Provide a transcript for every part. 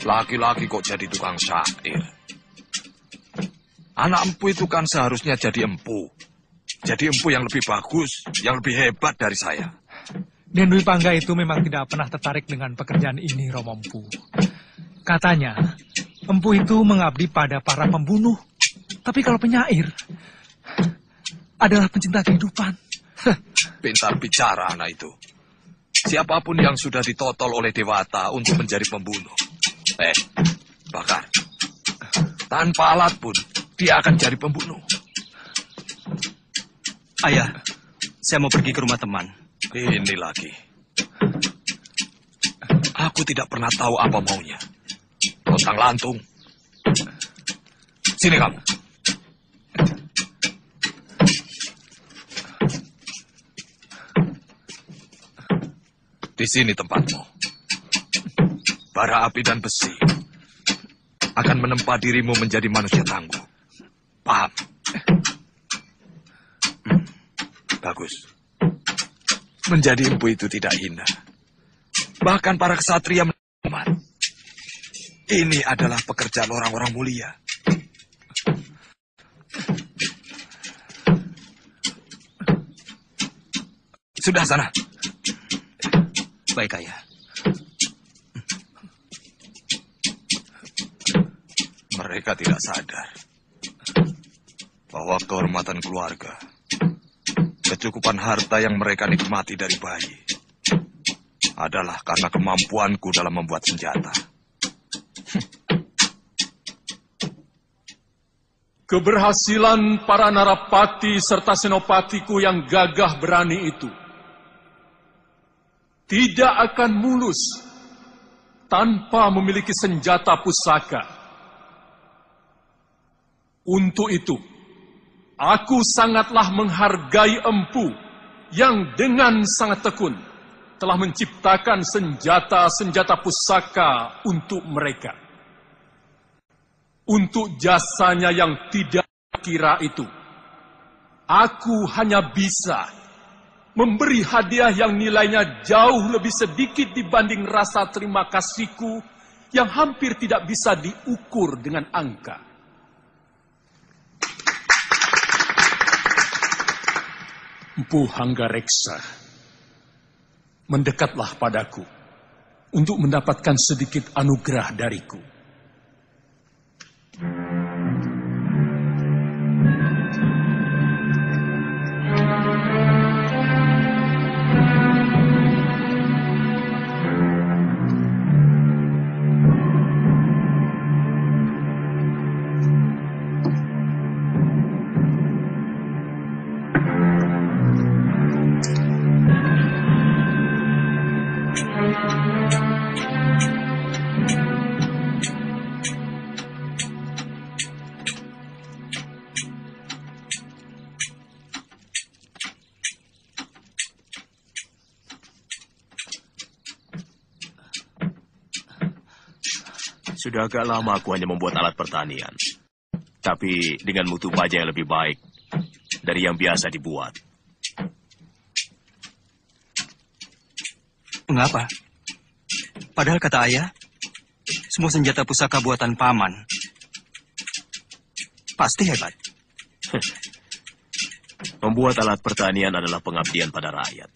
Laki-laki kok jadi tukang syair. Anak empu itu kan seharusnya jadi empu. Jadi empu yang lebih bagus, yang lebih hebat dari saya. Den Dwi Pangga itu memang tidak pernah tertarik dengan pekerjaan ini, Romo Empu. Katanya, empu itu mengabdi pada para pembunuh. Tapi kalau penyair adalah pencinta kehidupan. Pintar bicara anak itu. Siapapun yang sudah ditotol oleh Dewata untuk menjadi pembunuh. Bahkan tanpa alat pun dia akan jadi pembunuh. Ayah, saya mau pergi ke rumah teman. Ini lagi. Aku tidak pernah tahu apa maunya. Lontang-lantung. Sini kamu. Di sini tempatmu. Bara api dan besi akan menempa dirimu menjadi manusia tangguh. Paham? Bagus. Menjadi empu itu tidak hina. Bahkan para kesatria menikmat. Ini adalah pekerjaan orang-orang mulia. Sudah sana. Baik, Ayah. Mereka tidak sadar bahwa kehormatan keluarga, kecukupan harta yang mereka nikmati dari bayi, adalah karena kemampuanku dalam membuat senjata. Keberhasilan para narapati serta senopatiku yang gagah berani itu tidak akan mulus tanpa memiliki senjata pusaka. Untuk itu, aku sangatlah menghargai empu yang dengan sangat tekun telah menciptakan senjata-senjata pusaka untuk mereka. Untuk jasanya yang tidak kira itu, aku hanya bisa memberi hadiah yang nilainya jauh lebih sedikit dibanding rasa terima kasihku yang hampir tidak bisa diukur dengan angka. Empu Hanggareksa, mendekatlah padaku untuk mendapatkan sedikit anugerah dariku. Sudah agak lama aku hanya membuat alat pertanian. Tapi dengan mutu baja yang lebih baik dari yang biasa dibuat. Mengapa? Padahal kata ayah, semua senjata pusaka buatan paman pasti hebat. Membuat alat pertanian adalah pengabdian pada rakyat.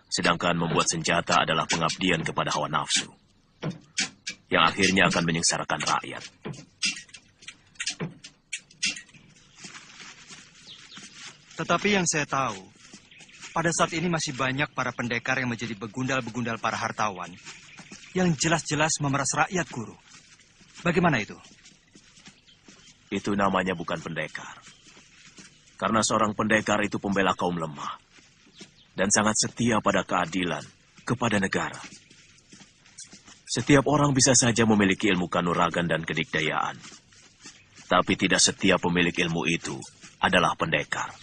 Sedangkan membuat senjata adalah pengabdian kepada hawa nafsu, yang akhirnya akan menyengsarakan rakyat. Tetapi yang saya tahu, pada saat ini masih banyak para pendekar yang menjadi begundal-begundal para hartawan, yang jelas-jelas memeras rakyat, Guru. Bagaimana itu? Itu namanya bukan pendekar. Karena seorang pendekar itu pembela kaum lemah, dan sangat setia pada keadilan, kepada negara. Setiap orang bisa saja memiliki ilmu kanuragan dan kedikdayaan. Tapi tidak setiap pemilik ilmu itu adalah pendekar.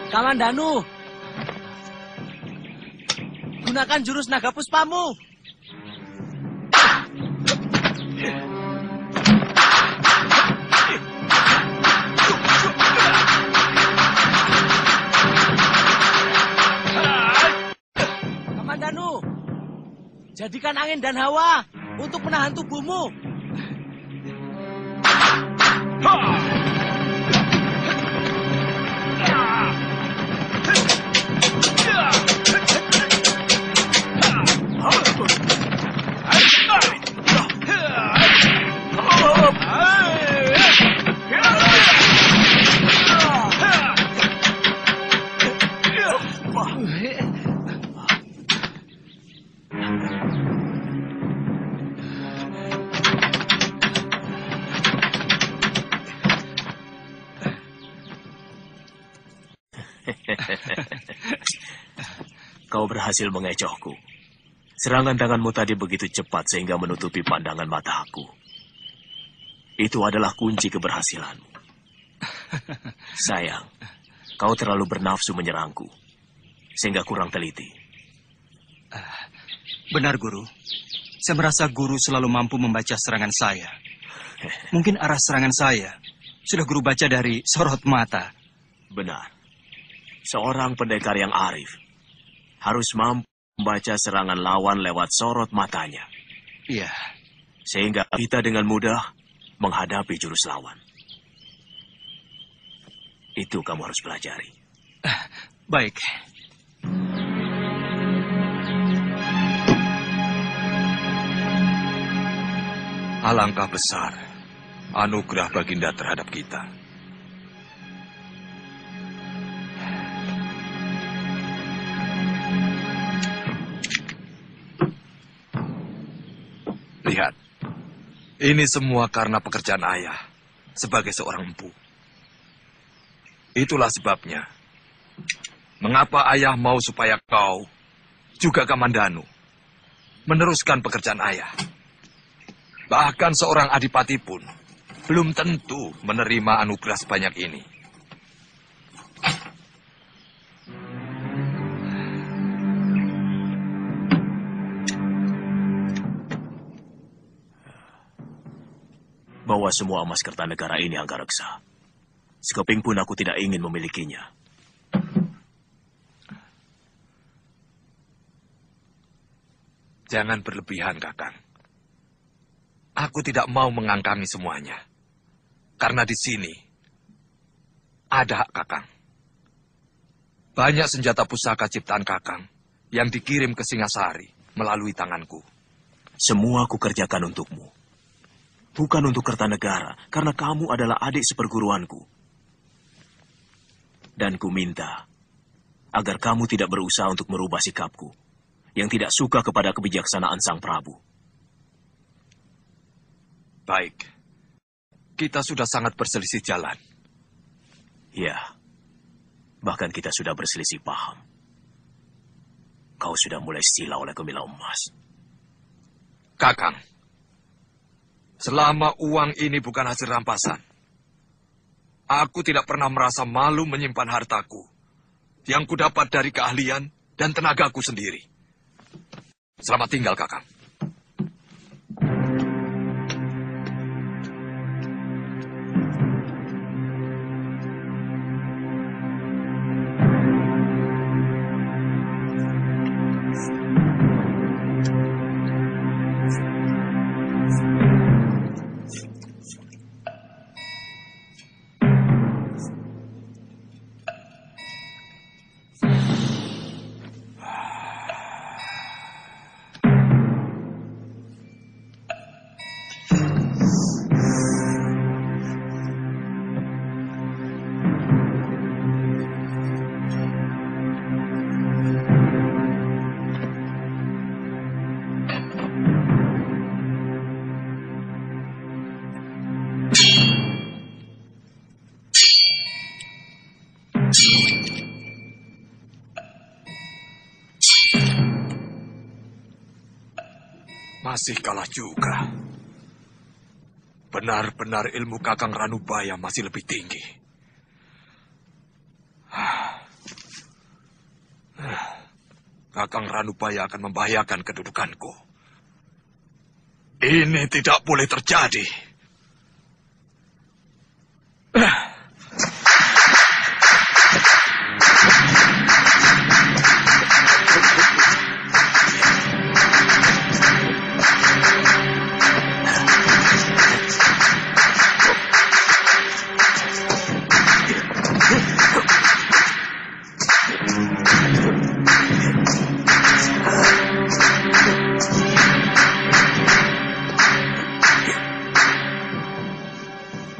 Kamandanu, gunakan jurus naga puspamu. Kamandanu, jadikan angin dan hawa untuk menahan tubuhmu. Kau berhasil mengecohku. Serangan tanganmu tadi begitu cepat sehingga menutupi pandangan mataku. Itu adalah kunci keberhasilanmu. Sayang, kau terlalu bernafsu menyerangku, sehingga kurang teliti. Benar, Guru. Saya merasa Guru selalu mampu membaca serangan saya. Mungkin arah serangan saya sudah Guru baca dari sorot mata. Benar. Seorang pendekar yang arif harus mampu membaca serangan lawan lewat sorot matanya. Iya. Sehingga kita dengan mudah menghadapi jurus lawan. Itu kamu harus pelajari. Baik. Alangkah besar anugerah Baginda terhadap kita. Lihat, ini semua karena pekerjaan ayah sebagai seorang empu. Itulah sebabnya, mengapa ayah mau supaya kau, juga Kamandanu, meneruskan pekerjaan ayah. Bahkan seorang adipati pun belum tentu menerima anugerah sebanyak ini. Bawa semua emas Kertanegara ini, Anggareksa. Sekeping pun aku tidak ingin memilikinya. Jangan berlebihan, Kakang. Aku tidak mau mengangkangi semuanya. Karena di sini ada hak Kakang. Banyak senjata pusaka ciptaan Kakang yang dikirim ke Singasari melalui tanganku. Semua aku kerjakan untukmu. Bukan untuk Kertanegara, karena kamu adalah adik seperguruanku. Dan ku minta agar kamu tidak berusaha untuk merubah sikapku yang tidak suka kepada kebijaksanaan Sang Prabu. Baik, kita sudah sangat berselisih jalan. Ya, bahkan kita sudah berselisih paham. Kau sudah mulai sila oleh Gemilang Emas. Kakang, selama uang ini bukan hasil rampasan, aku tidak pernah merasa malu menyimpan hartaku yang kudapat dari keahlian dan tenagaku sendiri. Selamat tinggal, Kakang. Masih kalah juga. Benar-benar ilmu Kakang Ranubaya masih lebih tinggi. Kakang Ranubaya akan membahayakan kedudukanku. Ini tidak boleh terjadi.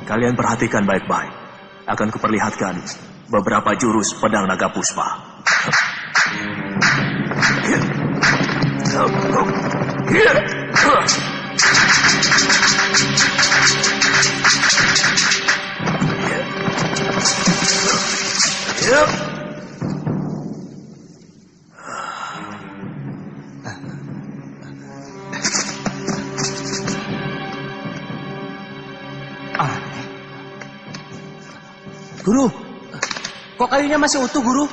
Kalian perhatikan baik-baik. Akan kuperlihatkan beberapa jurus pedang naga puspa. Guru, kok kayunya masih utuh, Guru?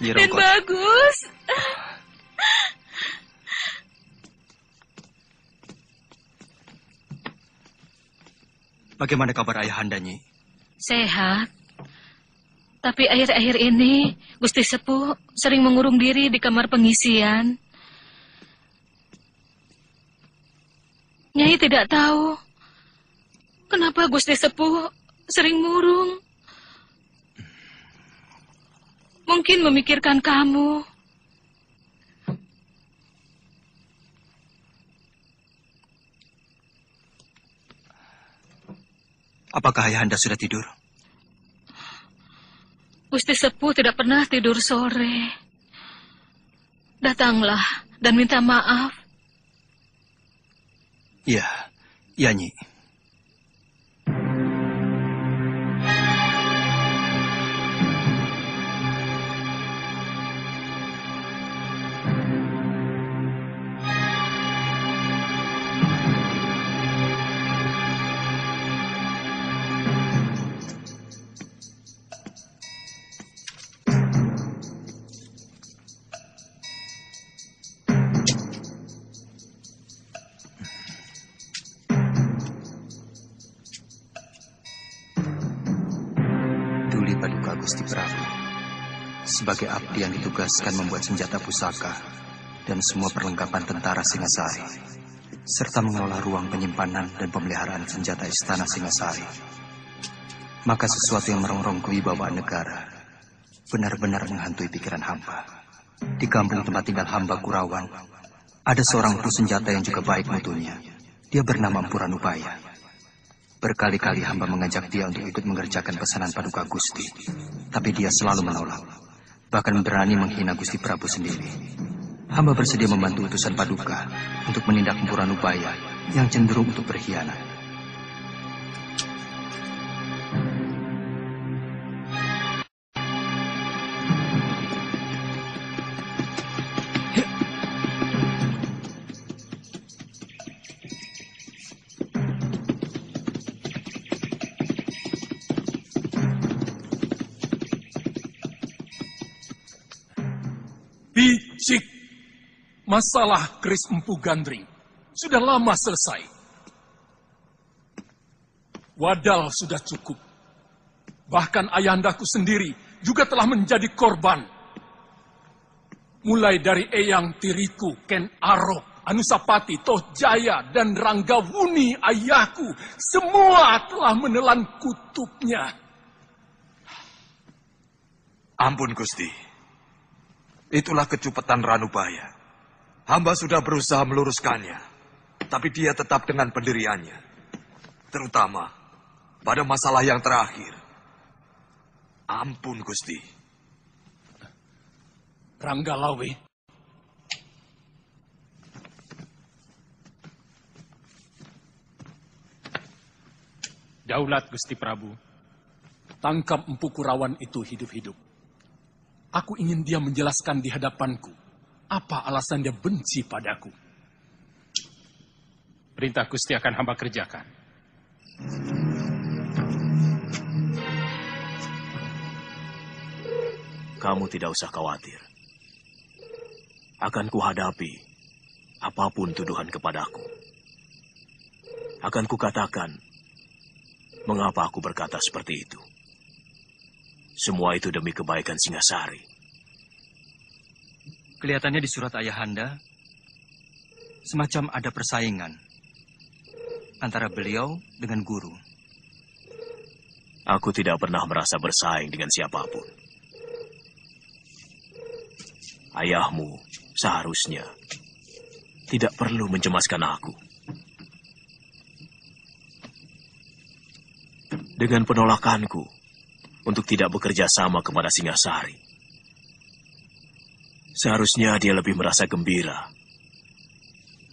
Dan bagus. Bagaimana kabar Ayahanda, Nyi? Sehat. Tapi akhir-akhir ini Gusti Sepuh sering mengurung diri di kamar pengisian. Nyai tidak tahu kenapa Gusti Sepuh sering murung. Mungkin memikirkan kamu. Apakah Ayahanda sudah tidur? Gusti Sepuh tidak pernah tidur sore. Datanglah dan minta maaf. Iya, iya, Nyi. Gusti Prabu, sebagai abdi yang ditugaskan membuat senjata pusaka dan semua perlengkapan tentara Singasari, serta mengelola ruang penyimpanan dan pemeliharaan senjata istana Singasari. Maka sesuatu yang merongrong kewibawaan negara benar-benar menghantui pikiran hamba. Di kampung tempat tinggal hamba Kurawan, ada seorang empu senjata yang juga baik mutunya. Dia bernama Empu Ranubaya. Berkali-kali hamba mengajak dia untuk ikut mengerjakan pesanan Paduka Gusti. Tapi dia selalu menolak. Bahkan berani menghina Gusti Prabu sendiri. Hamba bersedia membantu utusan Paduka untuk menindak Empu Ranubaya yang cenderung untuk berkhianat. Bicik, masalah keris Empu Gandring sudah lama selesai. Wadal sudah cukup. Bahkan ayahandaku sendiri juga telah menjadi korban. Mulai dari Eyang Tiriku, Ken Arok, Anusapati, Toh Jaya, dan Ranggawuni ayahku, semua telah menelan kutubnya. Ampun Gusti. Itulah kecupetan Ranubaya. Hamba sudah berusaha meluruskannya, tapi dia tetap dengan pendiriannya. Terutama pada masalah yang terakhir. Ampun Gusti. Ranggalawe. Daulat Gusti Prabu. Tangkap Empu Kurawan itu hidup-hidup. Aku ingin dia menjelaskan di hadapanku apa alasan dia benci padaku. Perintah Gusti akan hamba kerjakan. Kamu tidak usah khawatir. Akan kuhadapi apapun tuduhan kepadaku. Akan kukatakan mengapa aku berkata seperti itu. Semua itu demi kebaikan Singasari. Kelihatannya di surat Ayahanda, semacam ada persaingan antara beliau dengan guru. Aku tidak pernah merasa bersaing dengan siapapun. Ayahmu seharusnya tidak perlu mencemaskan aku. Dengan penolakanku untuk tidak bekerja sama kepada Singasari, seharusnya dia lebih merasa gembira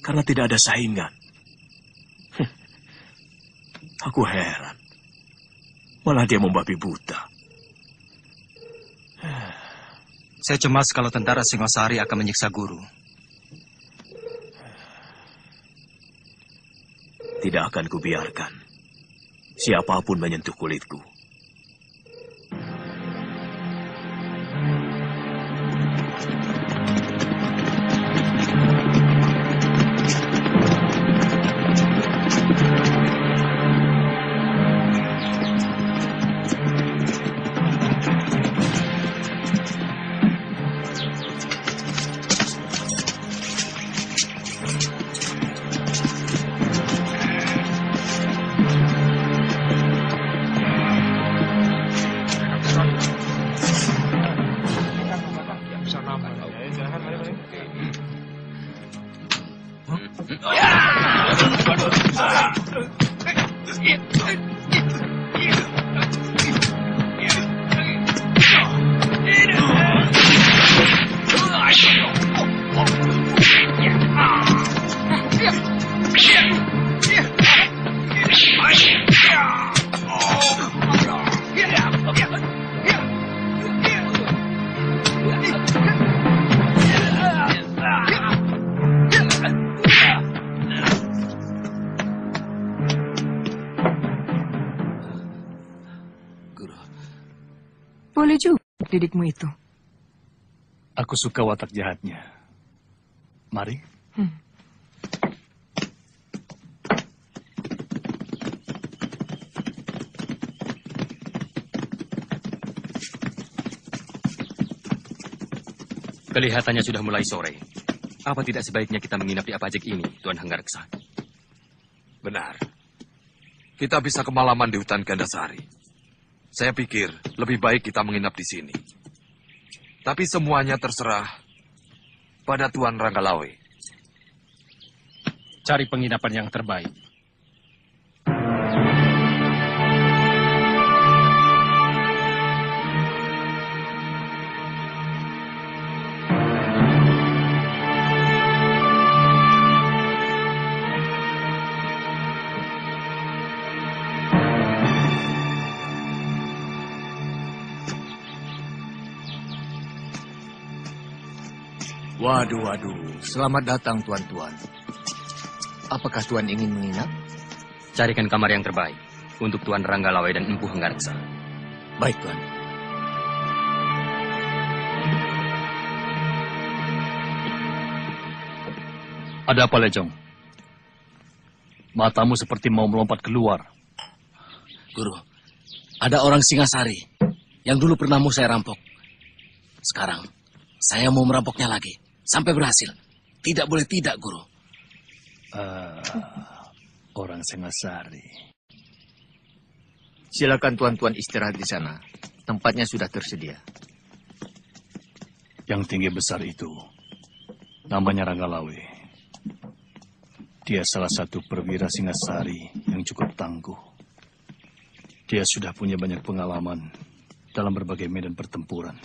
karena tidak ada saingan. Aku heran, malah dia membabi buta. Saya cemas kalau tentara Singasari akan menyiksa guru. Tidak akan kubiarkan siapapun menyentuh kulitku. Boleh juga didikmu itu. Aku suka watak jahatnya. Mari. Kelihatannya sudah mulai sore. Apa tidak sebaiknya kita menginap di Apajek ini, Tuan Hanggareksa? Benar. Kita bisa kemalaman di hutan Gandasari. Saya pikir lebih baik kita menginap di sini. Tapi semuanya terserah pada Tuan Ranggalawe. Cari penginapan yang terbaik. Waduh, selamat datang tuan-tuan. Apakah tuan ingin menginap? Carikan kamar yang terbaik untuk Tuan Ranggalawe dan Empu Hanggareksa. Baik, tuan. Ada apa, Lejong? Matamu seperti mau melompat keluar. Guru, ada orang Singasari yang dulu pernah mau saya rampok. Sekarang, saya mau merampoknya lagi. Sampai berhasil. Tidak boleh tidak, Guru. Orang Singasari. Silakan tuan-tuan istirahat di sana. Tempatnya sudah tersedia. Yang tinggi besar itu, namanya Ranggalawe. Dia salah satu perwira Singasari yang cukup tangguh. Dia sudah punya banyak pengalaman dalam berbagai medan pertempuran.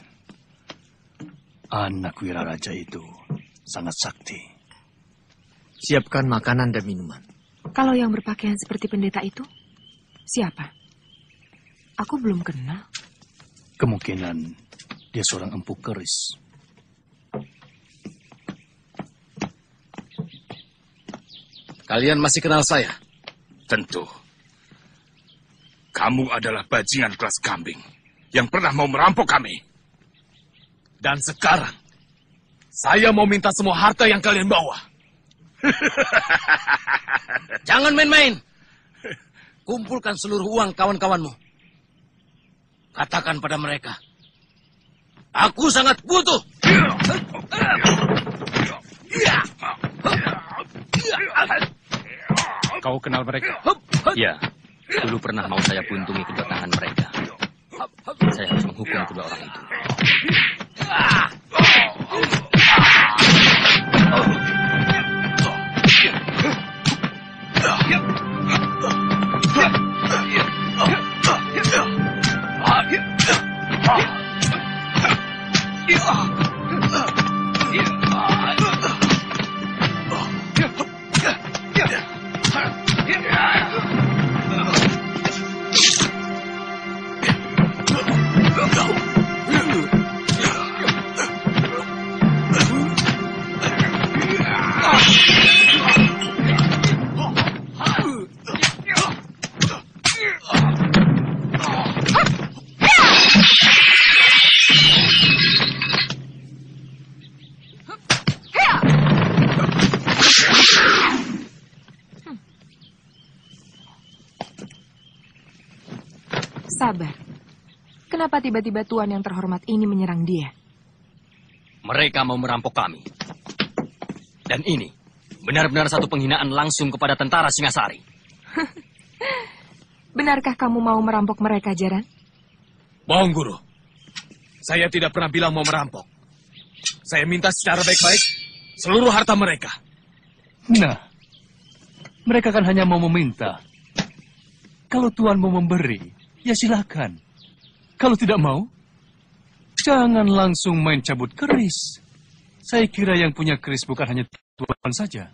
Anak Wiraraja itu sangat sakti. Siapkan makanan dan minuman. Kalau yang berpakaian seperti pendeta itu, siapa? Aku belum kenal. Kemungkinan dia seorang empu keris. Kalian masih kenal saya? Tentu. Kamu adalah bajingan kelas kambing yang pernah mau merampok kami. Dan sekarang, saya mau minta semua harta yang kalian bawa. Jangan main-main. Kumpulkan seluruh uang kawan-kawanmu. Katakan pada mereka, aku sangat butuh. Kau kenal mereka? Ya, dulu pernah mau saya buntungi kedua tangan mereka. Saya harus menghukum kedua orang itu. Sabar. Kenapa tiba-tiba tuan yang terhormat ini menyerang dia? Mereka mau merampok kami. Dan ini benar-benar satu penghinaan langsung kepada tentara Singasari. Benarkah kamu mau merampok mereka, Jaran? Bohong, Guru. Saya tidak pernah bilang mau merampok. Saya minta secara baik-baik seluruh harta mereka. Nah, mereka kan hanya mau meminta. Kalau Tuan mau memberi, ya silakan. Kalau tidak mau, jangan langsung main cabut keris. Saya kira yang punya keris bukan hanya Tuan saja.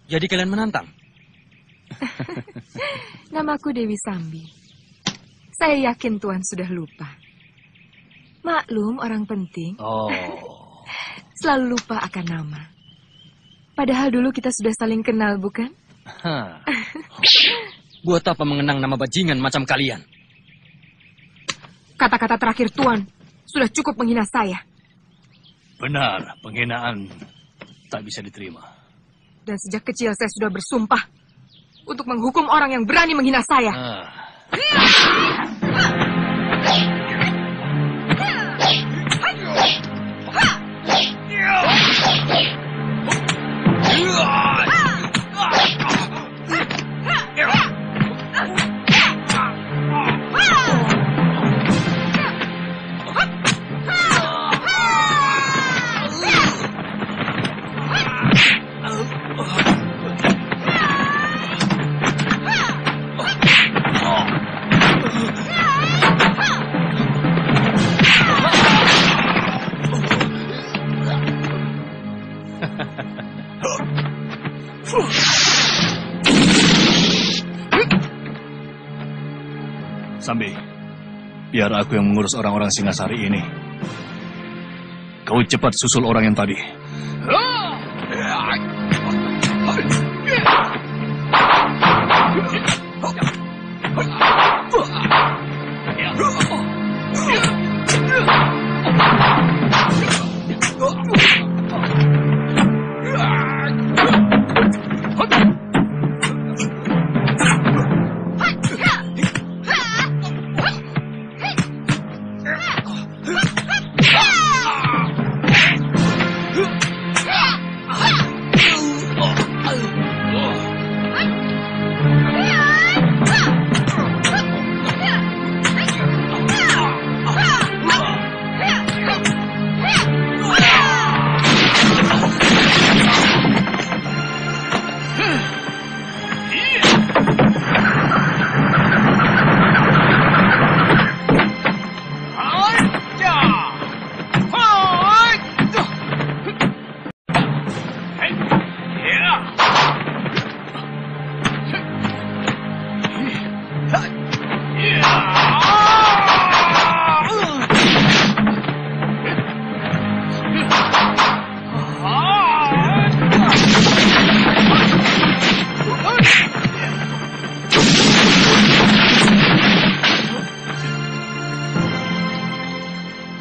Jadi kalian menantang? Namaku Dewi Sambi. Saya yakin Tuan sudah lupa. Maklum orang penting. Selalu lupa akan nama. Padahal dulu kita sudah saling kenal, bukan? Buat apa mengenang nama bajingan macam kalian? Kata-kata terakhir Tuan sudah cukup menghina saya. Benar, penghinaan tak bisa diterima. Dan sejak kecil saya sudah bersumpah untuk menghukum orang yang berani menghina saya. Sambi, biar aku yang mengurus orang-orang Singasari ini. Kau cepat susul orang yang tadi.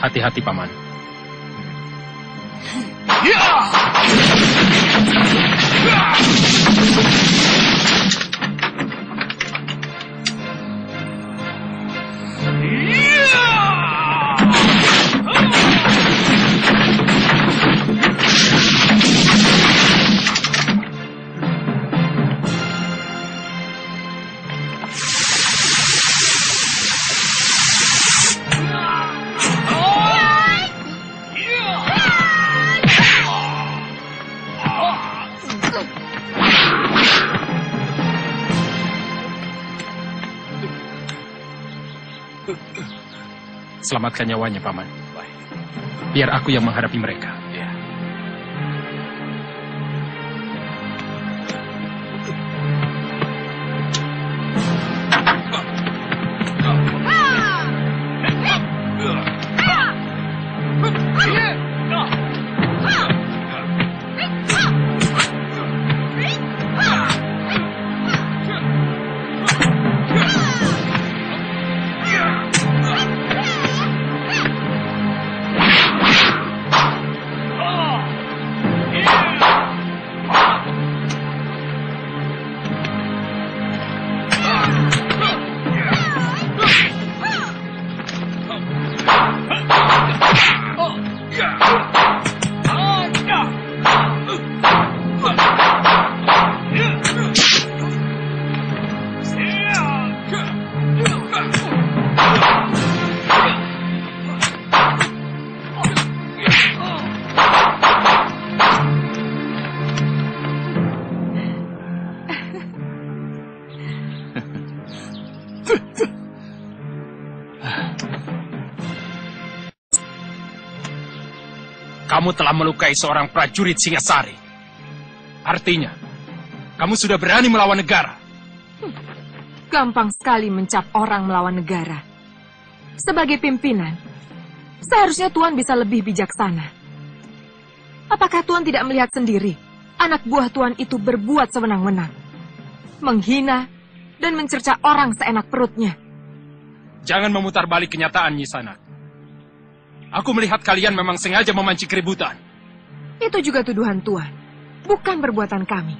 Hati-hati, Paman. Selamatkan nyawanya, Paman. Biar aku yang menghadapi mereka. Kamu telah melukai seorang prajurit Singasari. Artinya, kamu sudah berani melawan negara. Gampang sekali mencap orang melawan negara. Sebagai pimpinan, seharusnya Tuan bisa lebih bijaksana. Apakah Tuan tidak melihat sendiri anak buah Tuan itu berbuat sewenang-wenang, menghina dan mencerca orang seenak perutnya? Jangan memutar balik kenyataan, Nyi Sanak. Aku melihat kalian memang sengaja memancing keributan. Itu juga tuduhan Tuan, bukan perbuatan kami.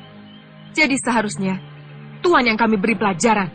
Jadi seharusnya Tuan yang kami beri pelajaran.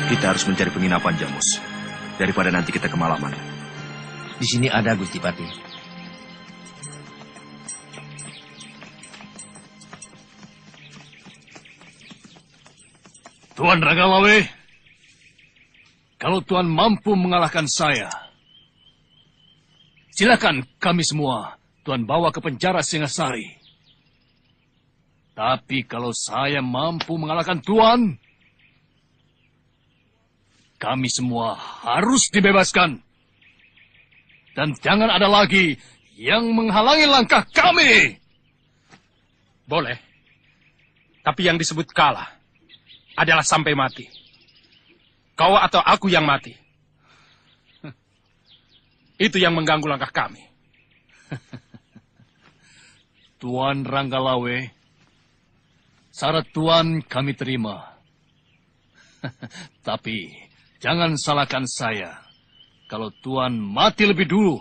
Kita harus mencari penginapan, Jamus. Daripada nanti kita kemalaman. Di sini ada, Gusti Pati. Tuan Ragalawe, Kalau Tuan mampu mengalahkan saya, silakan kami semua Tuan bawa ke penjara Singasari. Tapi kalau saya mampu mengalahkan Tuan, kami semua harus dibebaskan. Dan jangan ada lagi yang menghalangi langkah kami. Boleh. Tapi yang disebut kalah adalah sampai mati. Kau atau aku yang mati. Itu yang mengganggu langkah kami. Tuan Ranggalawe, syarat Tuan kami terima. Tapi jangan salahkan saya kalau Tuan mati lebih dulu.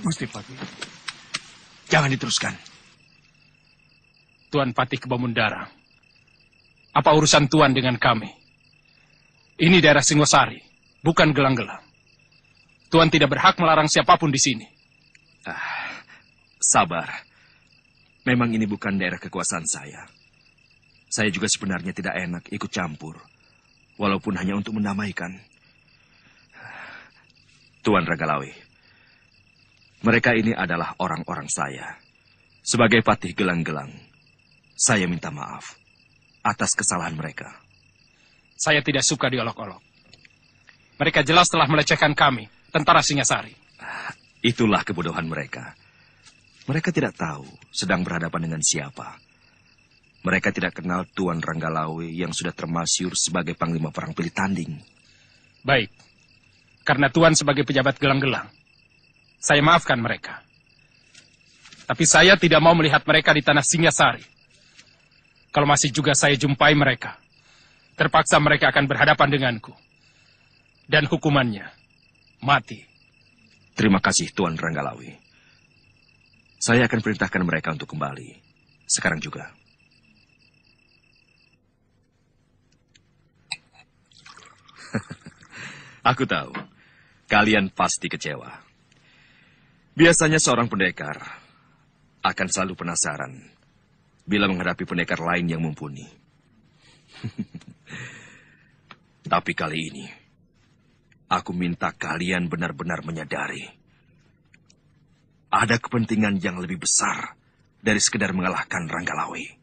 Gusti Patih, jangan diteruskan. Tuan Patih Kebamundara, apa urusan Tuan dengan kami? Ini daerah Singosari, bukan Gelang-Gelang. Tuan tidak berhak melarang siapapun di sini. Sabar. Memang ini bukan daerah kekuasaan saya. Saya juga sebenarnya tidak enak ikut campur, walaupun hanya untuk mendamaikan. Tuan Ranggalawe, mereka ini adalah orang-orang saya. Sebagai Patih Gelang-Gelang, saya minta maaf atas kesalahan mereka. Saya tidak suka diolok-olok. Mereka jelas telah melecehkan kami, tentara Singasari. Itulah kebodohan mereka. Mereka tidak tahu sedang berhadapan dengan siapa. Mereka tidak kenal Tuan Ranggalawe yang sudah termasyhur sebagai Panglima Perang Pilih Tanding. Baik, karena Tuan sebagai pejabat Gelang-Gelang, saya maafkan mereka. Tapi saya tidak mau melihat mereka di tanah Singasari. Kalau masih juga saya jumpai mereka, terpaksa mereka akan berhadapan denganku. Dan hukumannya, mati. Terima kasih, Tuan Ranggalawe. Saya akan perintahkan mereka untuk kembali. Sekarang juga. Aku tahu, kalian pasti kecewa. Biasanya seorang pendekar akan selalu penasaran bila menghadapi pendekar lain yang mumpuni. Tapi kali ini, aku minta kalian benar-benar menyadari ada kepentingan yang lebih besar dari sekedar mengalahkan Ranggalawe.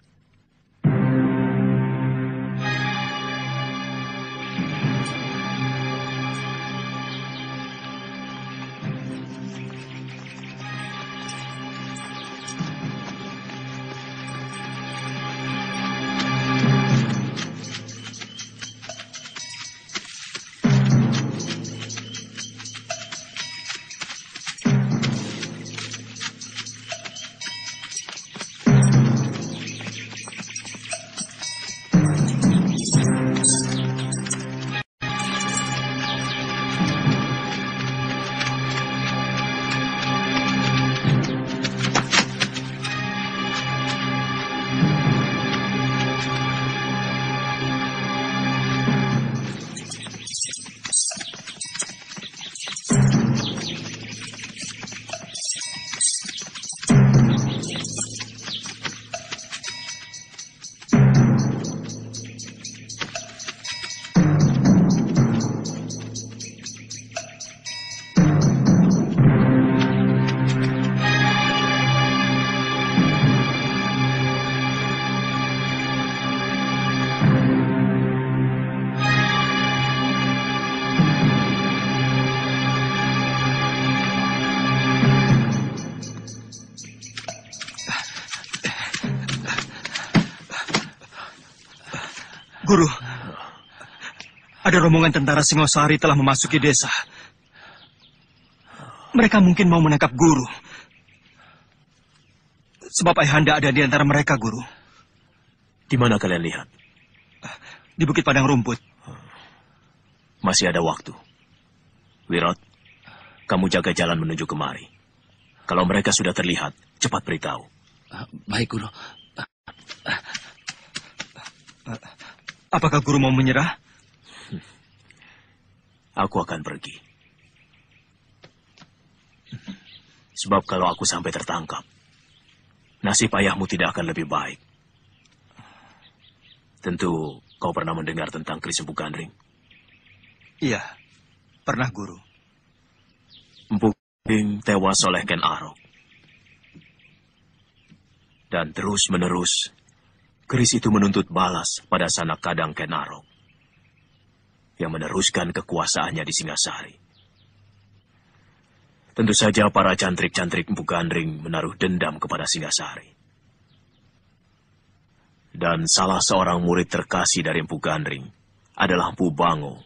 Guru, ada rombongan tentara Singosari telah memasuki desa. Mereka mungkin mau menangkap Guru. Sebab Ayahanda ada di antara mereka, Guru. Di mana kalian lihat? Di Bukit Padang Rumput. Masih ada waktu. Wirot, kamu jaga jalan menuju kemari. Kalau mereka sudah terlihat, cepat beritahu. Baik, Guru. Apakah Guru mau menyerah? Aku akan pergi. Sebab kalau aku sampai tertangkap, nasib ayahmu tidak akan lebih baik. Tentu kau pernah mendengar tentang Kris Empu Gandring? Iya, pernah, Guru. Empu Gandring tewas oleh Ken Arok. Dan terus-menerus, Kris itu menuntut balas pada sanak kadang Ken Arok yang meneruskan kekuasaannya di Singasari. Tentu saja para cantrik-cantrik Empu Gandring menaruh dendam kepada Singasari. Dan salah seorang murid terkasih dari Empu Gandring adalah Empu Bango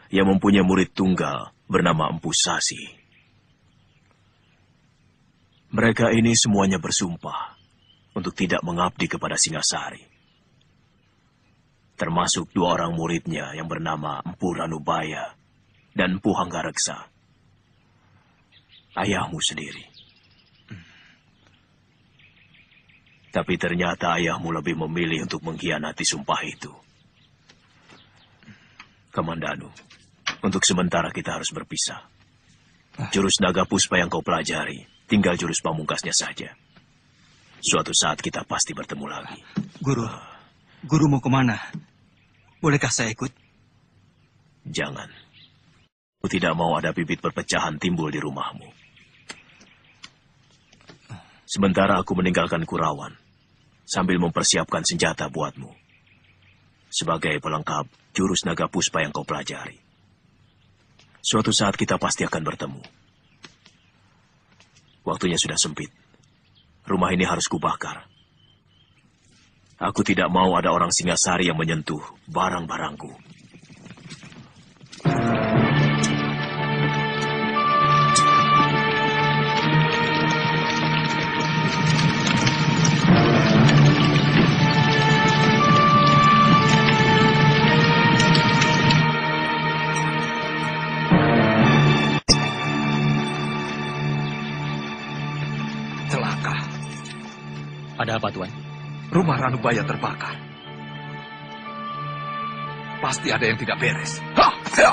yang mempunyai murid tunggal bernama Empu Sasi. Mereka ini semuanya bersumpah untuk tidak mengabdi kepada Singasari. Termasuk dua orang muridnya yang bernama Empu Ranubaya dan Empu Hanggareksa. Ayahmu sendiri. Tapi ternyata ayahmu lebih memilih untuk mengkhianati sumpah itu. Kamandanu, untuk sementara kita harus berpisah. Jurus naga puspa yang kau pelajari, tinggal jurus pamungkasnya saja. Suatu saat kita pasti bertemu lagi. Guru mau kemana? Bolehkah saya ikut? Jangan. Aku tidak mau ada bibit perpecahan timbul di rumahmu. Sementara aku meninggalkan Kurawan, sambil mempersiapkan senjata buatmu. Sebagai pelengkap jurus naga puspa yang kau pelajari. Suatu saat kita pasti akan bertemu. Waktunya sudah sempit. Rumah ini harus kubakar. Aku tidak mau ada orang Singasari yang menyentuh barang-barangku. Ada apa, Tuan? Rumah Ranubaya terbakar. Pasti ada yang tidak beres. Ha! Ha!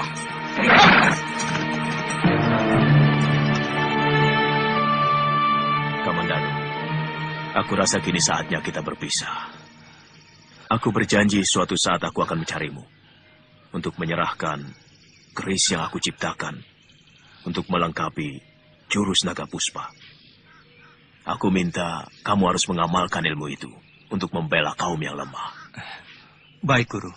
Kamandanu, aku rasa kini saatnya kita berpisah. Aku berjanji suatu saat aku akan mencarimu untuk menyerahkan keris yang aku ciptakan untuk melengkapi jurus naga puspa. Aku minta kamu harus mengamalkan ilmu itu untuk membela kaum yang lemah. Baik, Guru.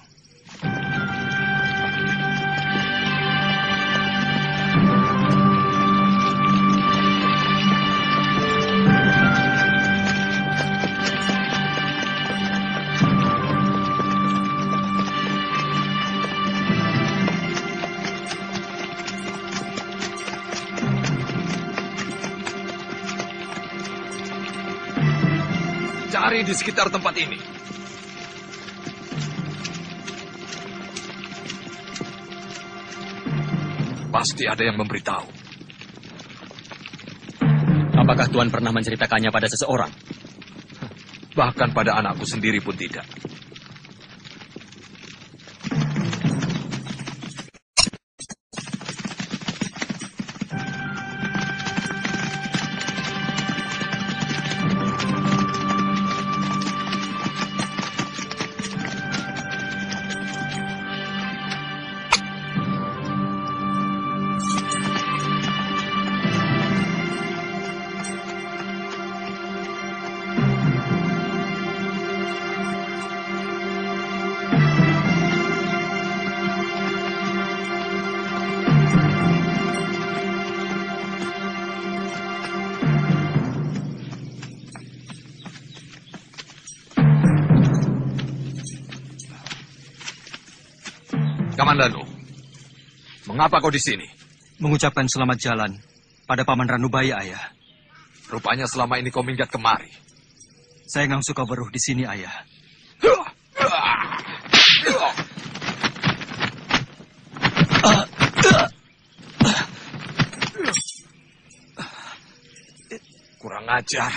Cari di sekitar tempat ini. Pasti ada yang memberitahu. Apakah Tuan pernah menceritakannya pada seseorang? Bahkan pada anakku sendiri pun tidak. Kamandanu, mengapa kau di sini? Mengucapkan selamat jalan pada Paman Ranubaya, Ayah. Rupanya selama ini kau minggat kemari. Saya nggak suka beruh di sini, Ayah. Kurang ajar.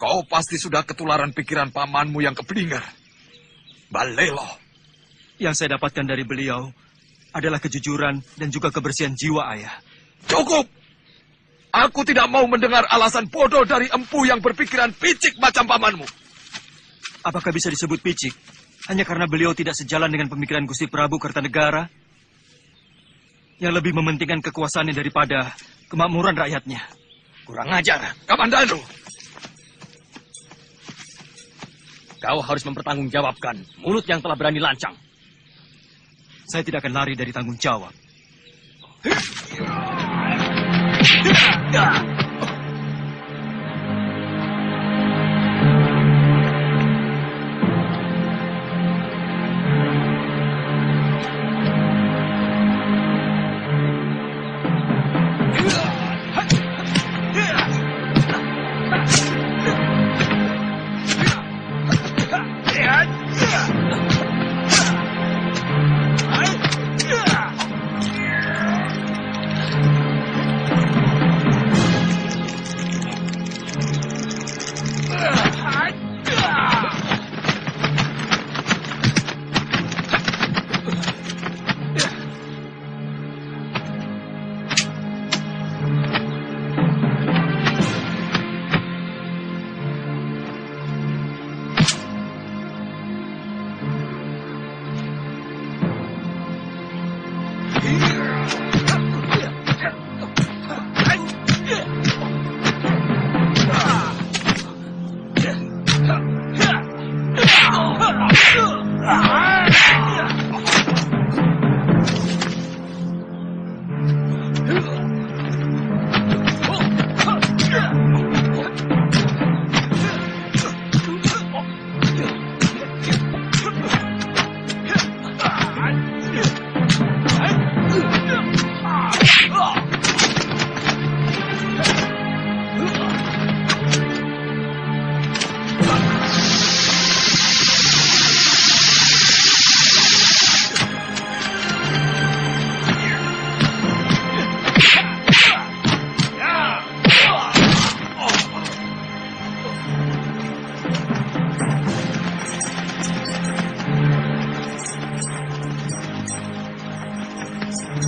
Kau pasti sudah ketularan pikiran pamanmu yang keblinger. Balelo. Yang saya dapatkan dari beliau adalah kejujuran dan juga kebersihan jiwa, Ayah. Cukup! Aku tidak mau mendengar alasan bodoh dari empu yang berpikiran picik macam pamanmu. Apakah bisa disebut picik hanya karena beliau tidak sejalan dengan pemikiran Gusti Prabu Kertanegara yang lebih mementingkan kekuasaannya daripada kemakmuran rakyatnya? Kurang ajar. Kamandanu! Kau harus mempertanggungjawabkan mulut yang telah berani lancang. Saya tidak akan lari dari tanggung jawab.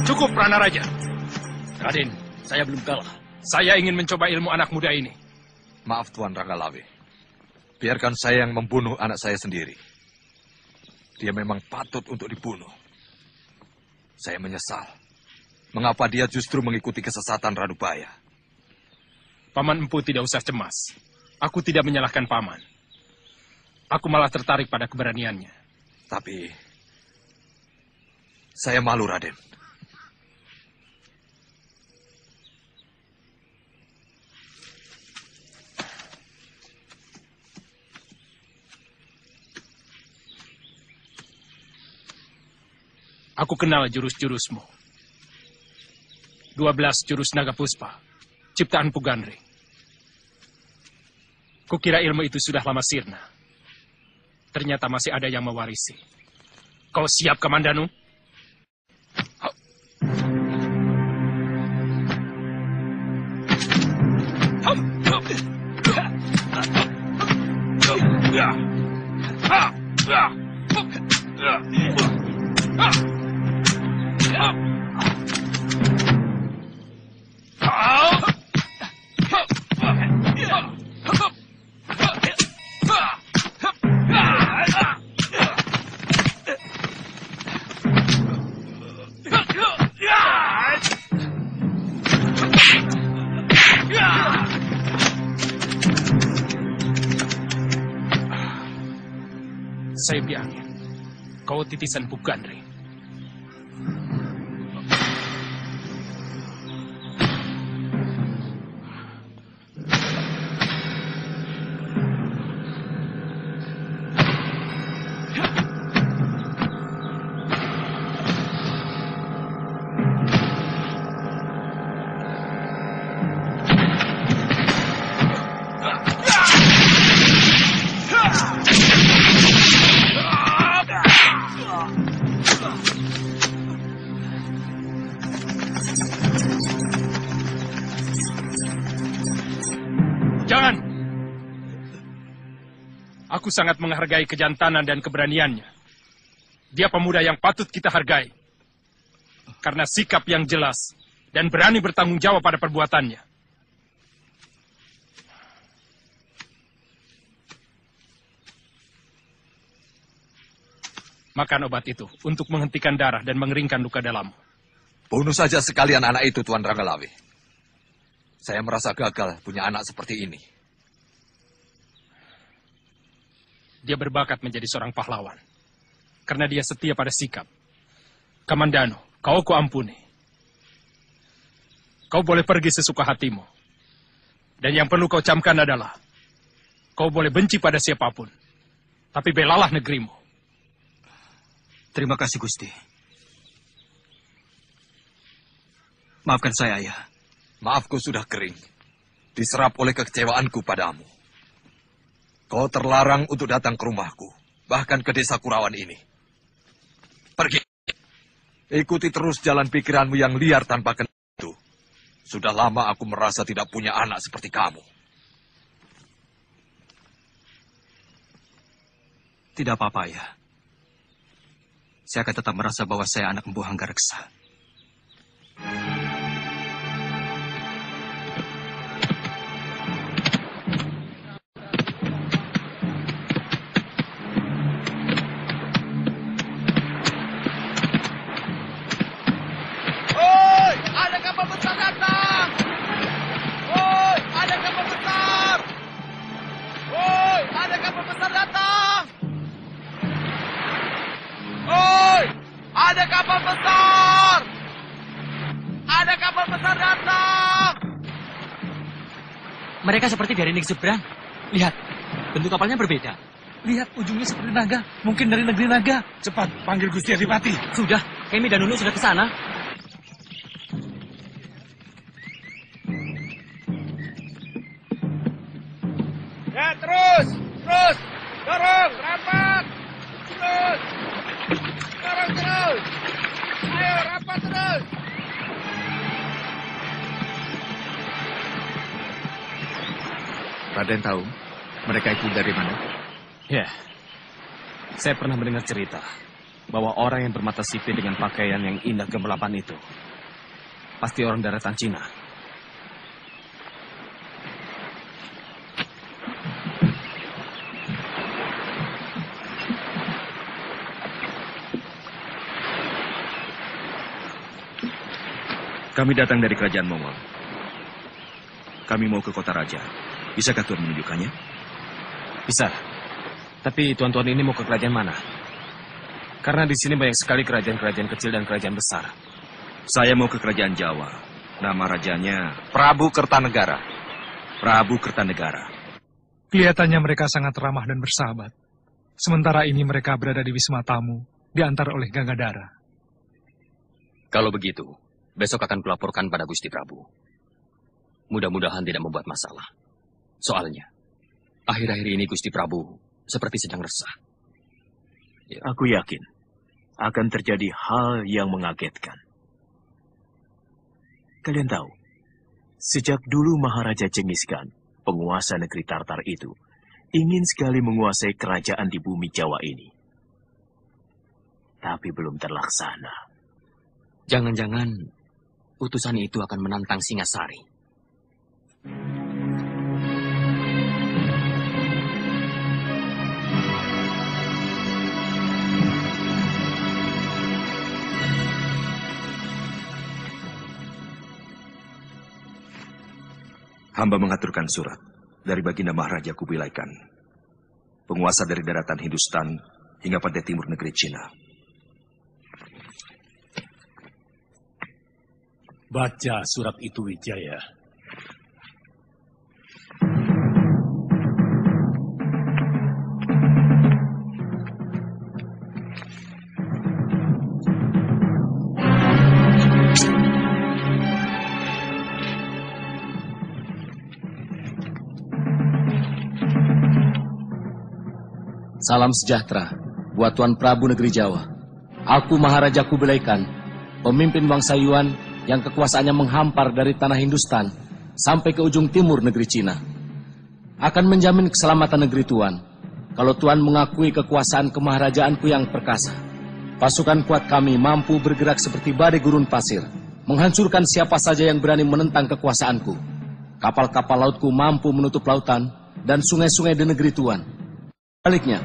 Cukup, Pranaraja. Raden, saya belum kalah. Saya ingin mencoba ilmu anak muda ini. Maaf, Tuan Ranggalawe. Biarkan saya yang membunuh anak saya sendiri. Dia memang patut untuk dibunuh. Saya menyesal. Mengapa dia justru mengikuti kesesatan Ranubaya? Paman Empu tidak usah cemas. Aku tidak menyalahkan Paman. Aku malah tertarik pada keberaniannya. Tapi saya malu, Raden. Aku kenal jurus-jurusmu. 12 jurus naga puspa, ciptaan Pugandri. Kukira ilmu itu sudah lama sirna. Ternyata masih ada yang mewarisi. Kau siap, Kamandanu? Saya bilangin, kau titisan Pugandri. Aku sangat menghargai kejantanan dan keberaniannya. Dia pemuda yang patut kita hargai. Karena sikap yang jelas dan berani bertanggung jawab pada perbuatannya. Makan obat itu untuk menghentikan darah dan mengeringkan luka dalammu. Bunuh saja sekalian anak itu, Tuan Ranggalawe. Saya merasa gagal punya anak seperti ini. Dia berbakat menjadi seorang pahlawan. Karena dia setia pada sikap. Kamandano, kau ampuni. Kau boleh pergi sesuka hatimu. Dan yang perlu kau camkan adalah, kau boleh benci pada siapapun. Tapi belalah negerimu. Terima kasih, Gusti. Maafkan saya, Ayah. Maafku sudah kering. Diserap oleh kekecewaanku padamu. Kau terlarang untuk datang ke rumahku. Bahkan ke desa Kurawan ini. Pergi. Ikuti terus jalan pikiranmu yang liar tanpa kendali itu. Sudah lama aku merasa tidak punya anak seperti kamu. Tidak apa-apa, Ayah. Saya akan tetap merasa bahwa saya anak Empu Hanggareksa. Woi, ada kapal besar datang! Woi, ada kapal besar! Woi, ada kapal besar datang! Oi, ada kapal besar! Ada kapal besar datang! Mereka seperti dari negeri seberang. Lihat, bentuk kapalnya berbeda. Lihat, ujungnya seperti naga. Mungkin dari negeri naga. Cepat, panggil Gusti Adipati. Sudah, Kemi dan Nunu sudah ke sana. Ya, terus! Dorong, rapat! Terus! Dorong terus! Ayo, rapat terus! Raden tahu mereka itu dari mana? Ya, saya pernah mendengar cerita bahwa orang yang bermata sipit dengan pakaian yang indah gemerlapan itu pasti orang daratan Cina. Kami datang dari kerajaan Mongol. Kami mau ke kota raja. Bisakah Tuan menunjukkannya? Bisa. Tapi tuan-tuan ini mau ke kerajaan mana? Karena di sini banyak sekali kerajaan-kerajaan kecil dan kerajaan besar. Saya mau ke kerajaan Jawa. Nama rajanya Prabu Kertanegara. Prabu Kertanegara. Kelihatannya mereka sangat ramah dan bersahabat. Sementara ini mereka berada di Wisma Tamu, diantar oleh Gangadara. Kalau begitu, besok akan kulaporkan pada Gusti Prabu. Mudah-mudahan tidak membuat masalah. Soalnya, akhir-akhir ini Gusti Prabu seperti sedang resah. Ya. Aku yakin akan terjadi hal yang mengagetkan. Kalian tahu, sejak dulu Maharaja Genghis Khan, penguasa negeri Tartar itu, ingin sekali menguasai kerajaan di bumi Jawa ini. Tapi belum terlaksana. Jangan-jangan utusan itu akan menantang Singasari. Hamba mengaturkan surat dari Baginda Maharaja Kubilai Khan, penguasa dari daratan Hindustan hingga pantai timur negeri Cina. Baca surat itu, Wijaya. Salam sejahtera buat Tuan Prabu Negeri Jawa. Aku Maharaja Kubilai Khan, pemimpin bangsa Yuan yang kekuasaannya menghampar dari tanah Hindustan sampai ke ujung timur negeri Cina. Akan menjamin keselamatan negeri Tuan kalau Tuan mengakui kekuasaan kemaharajaanku yang perkasa. Pasukan kuat kami mampu bergerak seperti badai gurun pasir, menghancurkan siapa saja yang berani menentang kekuasaanku. Kapal-kapal lautku mampu menutup lautan dan sungai-sungai di negeri Tuan. Baliknya,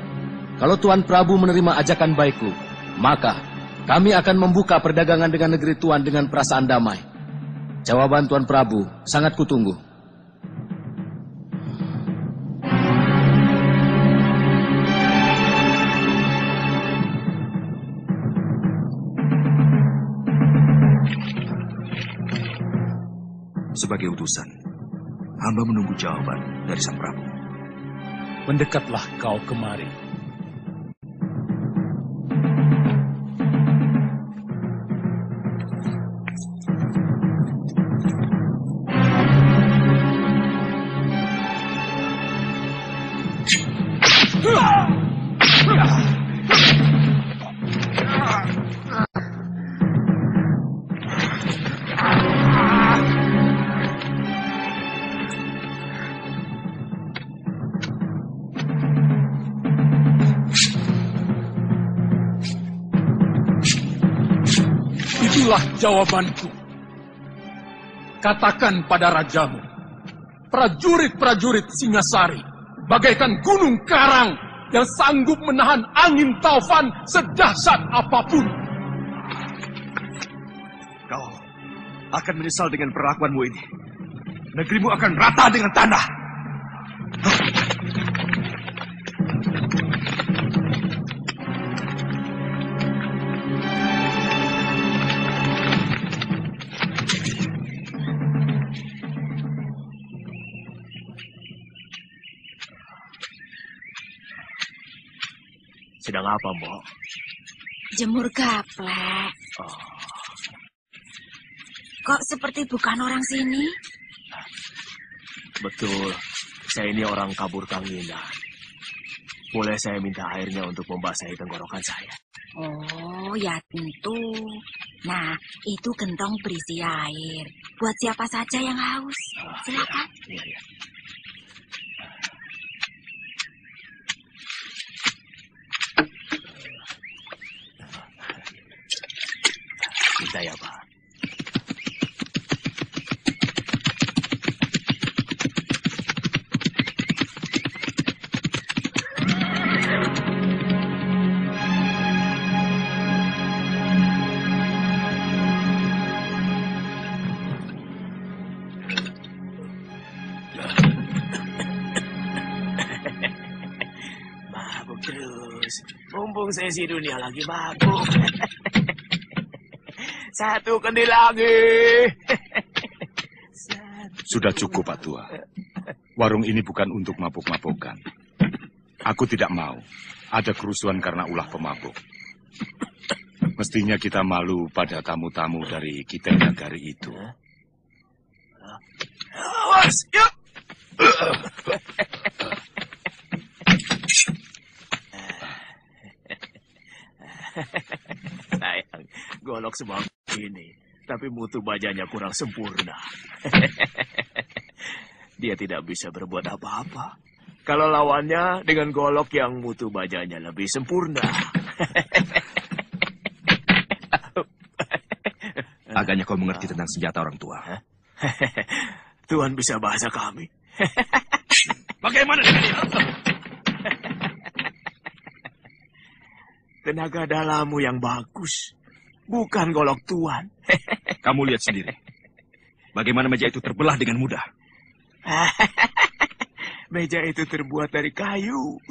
kalau Tuan Prabu menerima ajakan baikku, maka kami akan membuka perdagangan dengan negeri Tuan dengan perasaan damai. Jawaban Tuan Prabu sangat kutunggu. Sebagai utusan, hamba menunggu jawaban dari Sang Prabu. Mendekatlah kau kemari. Itulah jawabanku. Katakan pada rajamu, prajurit-prajurit Singasari bagaikan gunung karang yang sanggup menahan angin taufan sedahsyat apapun. Kau akan menyesal dengan perlakuanmu ini. Negerimu akan rata dengan tanah. Sedang apa, Mbok? Jemur gaplek. Oh. Kok seperti bukan orang sini? Betul, saya ini orang kabur Kanginan. Boleh saya minta airnya untuk membasahi tenggorokan saya? Oh, ya tentu. Nah, itu gentong berisi air. Buat siapa saja yang haus. Silakan. Iya, iya. Minta ya, Pak. Mabuk terus. Mumpung sesi dunia lagi mabuk. Satu kendi lagi. Sudah cukup, Pak Tua. Warung ini bukan untuk mabuk-mabukan. Aku tidak mau ada kerusuhan karena ulah pemabuk. Mestinya kita malu pada tamu-tamu dari Kiteng Nagari itu. Awas, yuk. Sayang, golok sebab ini, tapi mutu bajanya kurang sempurna. Dia tidak bisa berbuat apa-apa kalau lawannya dengan golok yang mutu bajanya lebih sempurna. Agaknya kau mengerti tentang senjata orang tua. Tuhan bisa bahasa kami. Bagaimana dengan dia? Tenaga dalammu yang bagus, bukan golok Tuan. Kamu lihat sendiri. Bagaimana meja itu terbelah dengan mudah. Meja itu terbuat dari kayu.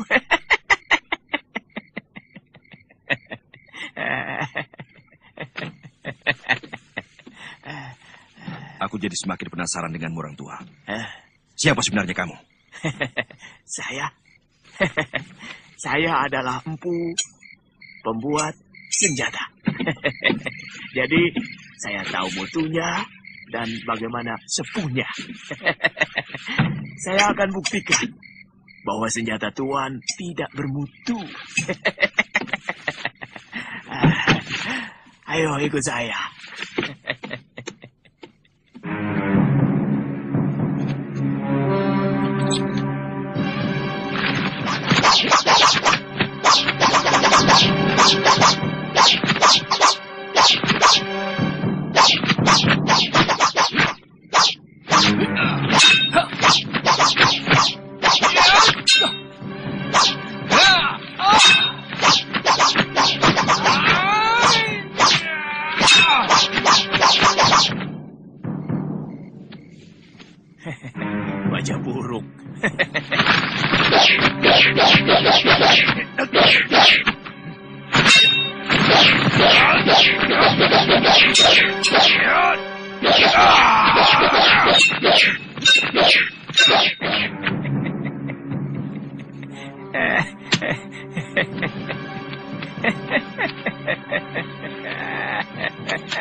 Aku jadi semakin penasaran dengan orang tua. Siapa sebenarnya kamu? Saya adalah empu, pembuat senjata. Jadi saya tahu mutunya dan bagaimana sepuhnya. Saya akan buktikan bahwa senjata Tuan tidak bermutu. Ayo ikut saya.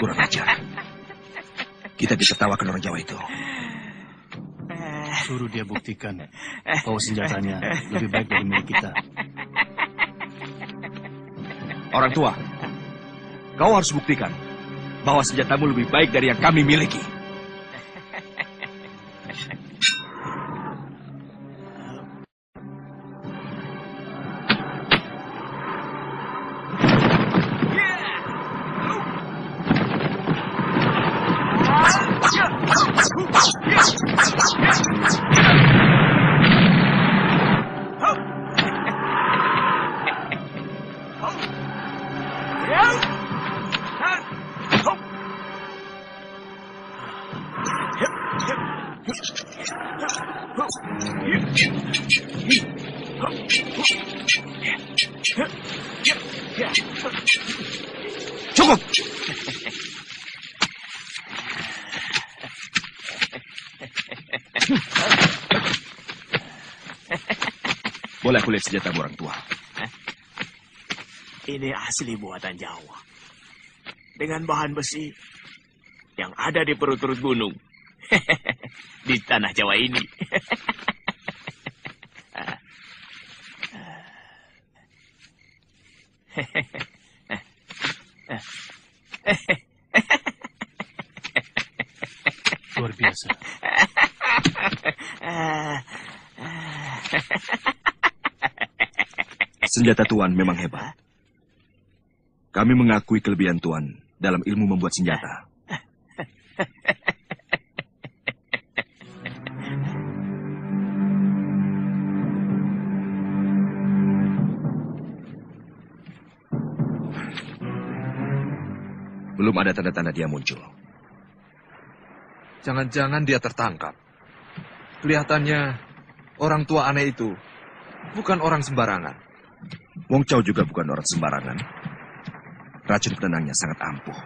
Kurang ajar. Kita ditertawakan orang Jawa itu. Suruh dia buktikan bahwa senjatanya lebih baik dari milik kita. Orang tua, kau harus buktikan bahwa senjatamu lebih baik dari yang kami miliki. Cukup! Boleh aku lihat senjatamu, orang tua? Ini asli buatan Jawa. Dengan bahan besi yang ada di perut-perut gunung. Di tanah Jawa ini. Luar biasa. Senjata Tuan memang hebat. Kami mengakui kelebihan Tuan dalam ilmu membuat senjata. Belum ada tanda-tanda dia muncul. Jangan-jangan dia tertangkap. Kelihatannya orang tua aneh itu bukan orang sembarangan. Wong Chow juga bukan orang sembarangan. Racun penenangnya sangat ampuh.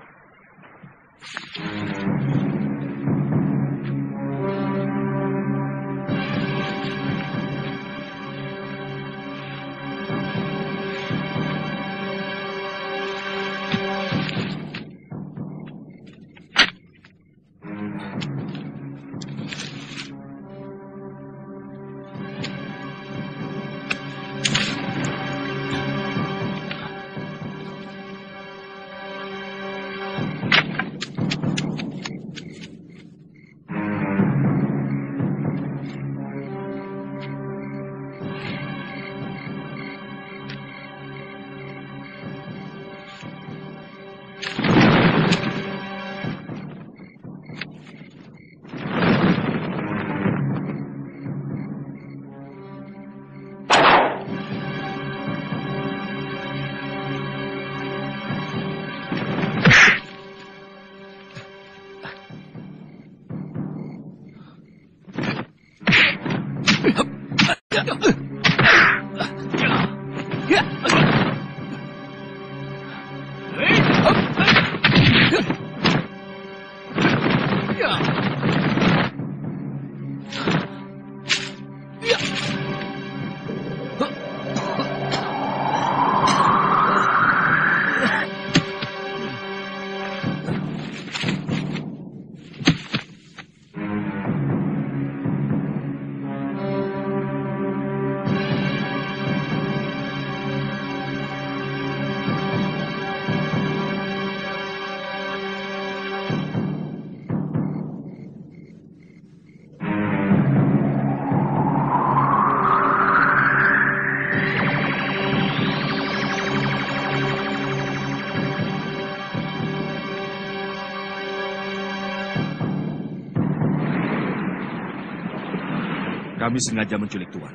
Kami sengaja menculik Tuan,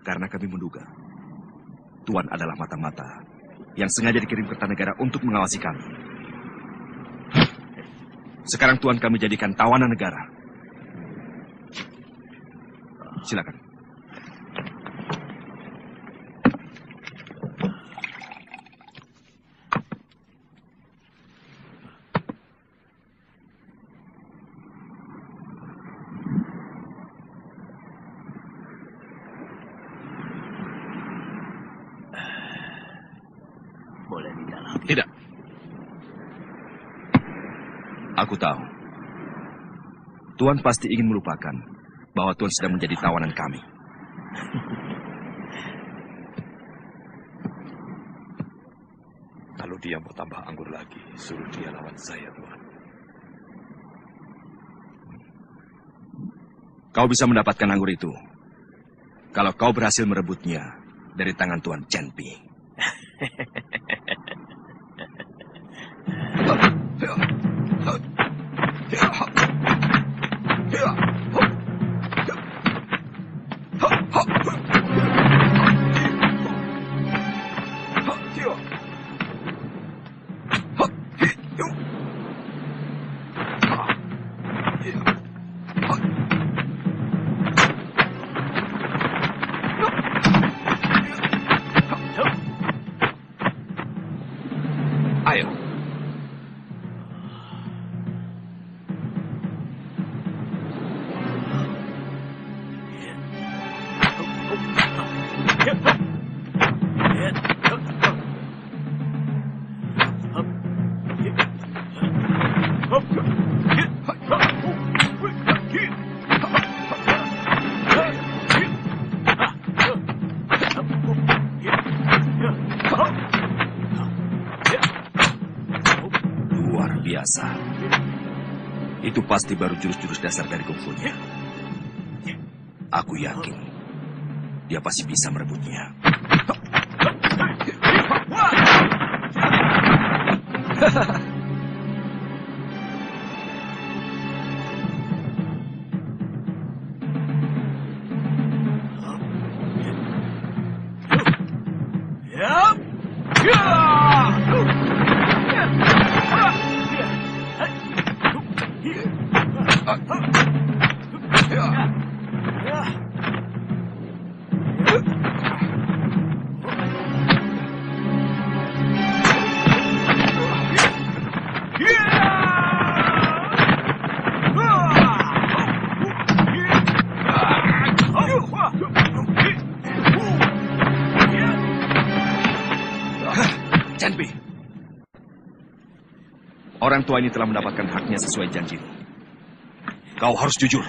karena kami menduga Tuan adalah mata-mata yang sengaja dikirim ke Kertanegara untuk mengawasi kami. Sekarang Tuan kami jadikan tawanan negara. Silakan. Tidak. Aku tahu. Tuan pasti ingin melupakan bahwa Tuan sedang menjadi tawanan kami. Kalau dia mau tambah anggur lagi, suruh dia lawan saya, Tuan. Kau bisa mendapatkan anggur itu kalau kau berhasil merebutnya dari tangan Tuan Chen Pi. Ayo. Luar biasa. Itu pasti baru jurus-jurus dasar dari kungfunya. Aku yakin dia pasti bisa merebutnya. Chen Pi, orang tua ini telah mendapatkan haknya sesuai janjimu. Kau harus jujur.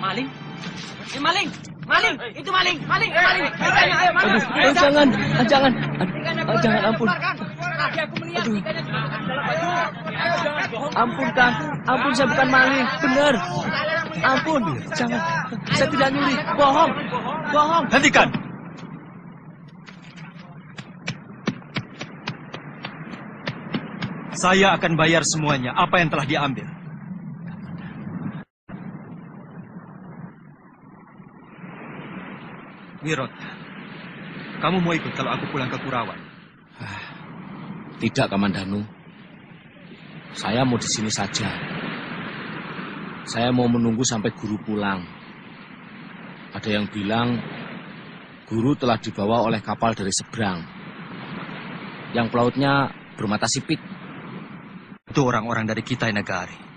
Maling? Maling! Maling! Itu maling! Maling! Maling! Ayo, maling! Aduh, jangan, jangan, jangan, ampun. Aduh. Ampun, Kang. Ampun, saya bukan maling. Benar. Ampun, jangan. Saya tidak nyuri. Bohong. Bohong. Hentikan. Saya akan bayar semuanya apa yang telah diambil. Wirot, kamu mau ikut kalau aku pulang ke Kurawan? Tidak, Kamandanu. Saya mau di sini saja. Saya mau menunggu sampai guru pulang. Ada yang bilang guru telah dibawa oleh kapal dari seberang. Yang pelautnya bermata sipit. Itu orang-orang dari Kitai Nagari.